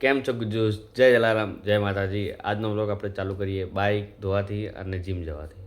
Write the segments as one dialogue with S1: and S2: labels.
S1: કેમ છો ગુજ્જુસ? જય જલારામ, જય માતાજી. આજનો વ્લોગ આપણે ચાલુ કરીએ બાઇક ધોવાથી અને જીમ જવાથી.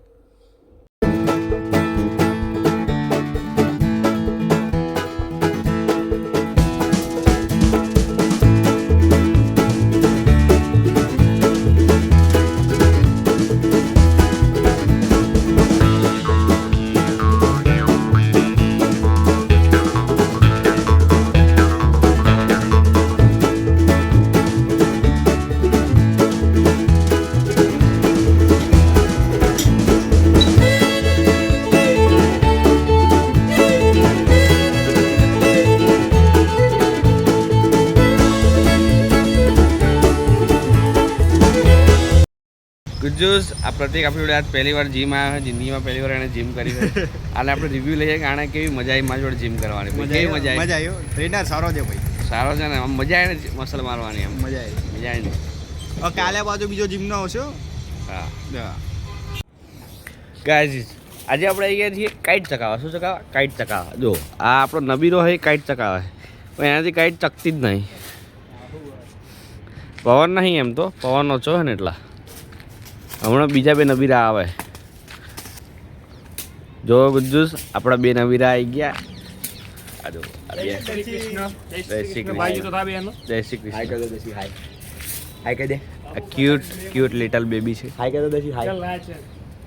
S1: ગુજ્જુસ આ પ્રતિક આપણી જોડે આજ પહેલી વાર જીમ આવ્યો છે. જિંદગીમાં પહેલી વાર એને જીમ કરી છે. અને આપણે રિવ્યૂ લઈએ કે આને કેવી મજા આવી મારી જોડે જીમ કરવાની. કેવી મજા
S2: આવી? ટ્રેનર સારો છે ભાઈ,
S1: સારો છે ને, આમ મજા આવે ને મસલ મારવાની. એમ
S2: મજા
S1: આવી ને.
S2: કાલે બાજુ બીજો જીમનો આવશે.
S1: હા ગાઈઝ, આજે આપણે આવી ગયા છીએ કાઇટ ચકાવવા. શું ચકાવવા? કાઇટ ચકાવવા. જો આ આપણો નબીરો હોય કાઇટ ચકાવે, પણ એનાથી કાઇટ ચકતી જ નહીં. પવન નહીં, એમ તો પવન ઓછો હોય ને એટલા. હમણાં બીજા બે નબીરા આવે. જો ગુજ્જુસ આપણા બે નબીરા આવી ગયા. આ જો જય શ્રી કૃષ્ણ.
S2: હાય કહી દે.
S1: ક્યુટ લિટલ બેબી છે.
S2: હાય કહી દે દેશી. હાય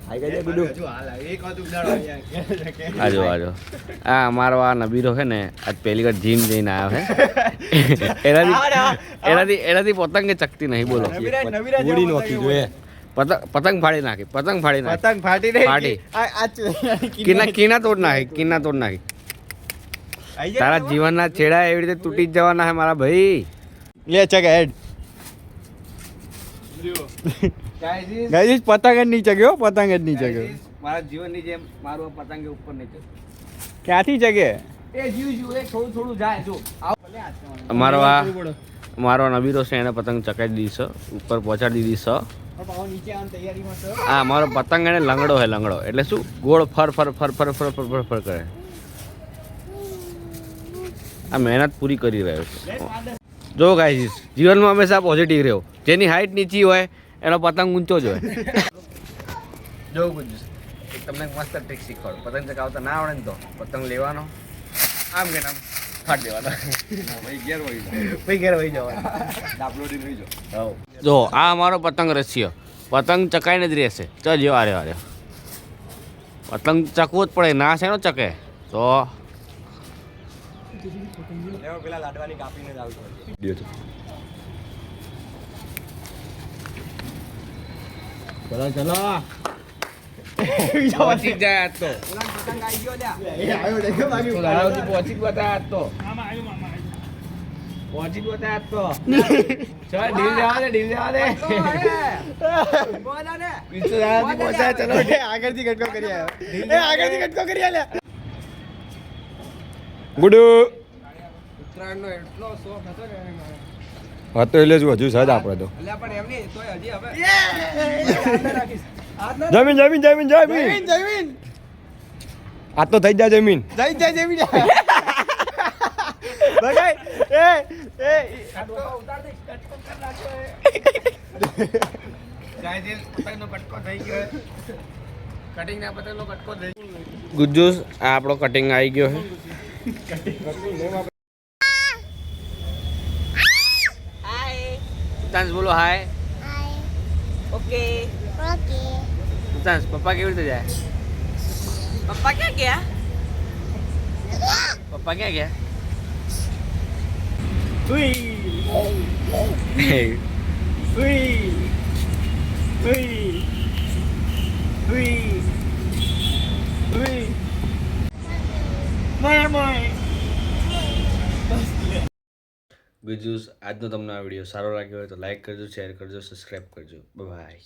S2: હાય કહી દે ગુડુ.
S1: આજો આજો. આ અમારો આ નબીરો છે ને, આજ પહેલી વાર જીમ જઈને આવ્યો છે. એનાથી પતંગે ચકતી નહીં. બોલો
S2: ઉડી નોખી જોઈએ.
S1: પતંગ ફાડી નાખી. પતંગ ફાડી નાખી.
S2: પતંગ ફાટી
S1: ફાટી કીના તોડ નાખી. તારા જીવનના છેડા એવી રીતે તૂટી જ જવાના છે મારા ભાઈ.
S2: લે ચક હેડ. ગાઈસ પતંગ જ નહીં ચગ્યો, પતંગ જ નહીં ચગ્યો.
S1: મારા જીવનની જેમ મારું પતંગ ઉપર નીચે
S2: ક્યાંથી ચગે?
S1: એ જીવ એ થોડું જાય. જો મારો નબીરો છે, એને પતંગ ચકાઈ દીધી છે, ઉપર પહોંચાડી દીધી છે. હા, મારો પતંગ એને લંગડો હે, લંગડો એટલે શું, ગોળ ફર ફર ફર ફર ફર ફર ફર ફર કરે. આ મહેનત પૂરી કરી રહ્યો છે. જો ગાઈસ, જીવનમાં હંમેશા પોઝિટિવ રહ્યો. જેની હાઈટ નીચી હોય એનો પતંગ ઊંચો જ હોય. જો ગુજ્જુસ, તમને મસ્ત ટ્રીક શીખવાડું. પતંગ ચગાવતા ના આવડે ને તો પતંગ લેવાનો, આમ કે આમ ફાટ દેવાના. ઘેર વહી જવાના. જો આ અમારો પતંગ રસ્યો, પતંગ ચકાઈને જ રહેશે. ચલ જો આરે પતંગ ચકવો જ પડે. ના છે નો ચકે તો
S2: પેલા લાડવાની કાપીને જ આવતો. ચલો
S1: પહોંચી જાય આજ તો.
S2: પતંગ આવી ગયો લ્યા.
S1: પહોંચી જ બતા આજ તો. પહોંચી જ બતા આજ તો. ચાલ ઢીલ જવા દે.
S2: ચલો આગળથી કટકો કરી આવ્યો. ગુડુ ઉત્તરાયણનો એટલો શોખ હતો ને હતો, એટલે જ હજુ સજ આપણે તો. પણ એમની તોય હજી હવે જમીન આ તો થઈ જાય. જમીન બગાઈ
S1: ગુજ્જુસ આ આપણો કટિંગ આવી ગયો છે. સુતાંશ બોલો હાય.
S3: ઓકે.
S1: સુતાંશ, પપ્પા કેવી રીતે જાય?
S3: પપ્પા ક્યાં ગયા?
S1: પપ્પા ક્યાં ગયા? ગુજ્જુસ, આજનો તમને આ વિડીયો સારો લાગ્યો હોય તો લાઈક કરજો, શેર કરજો, સબસ્ક્રાઈબ કરજો. બાય.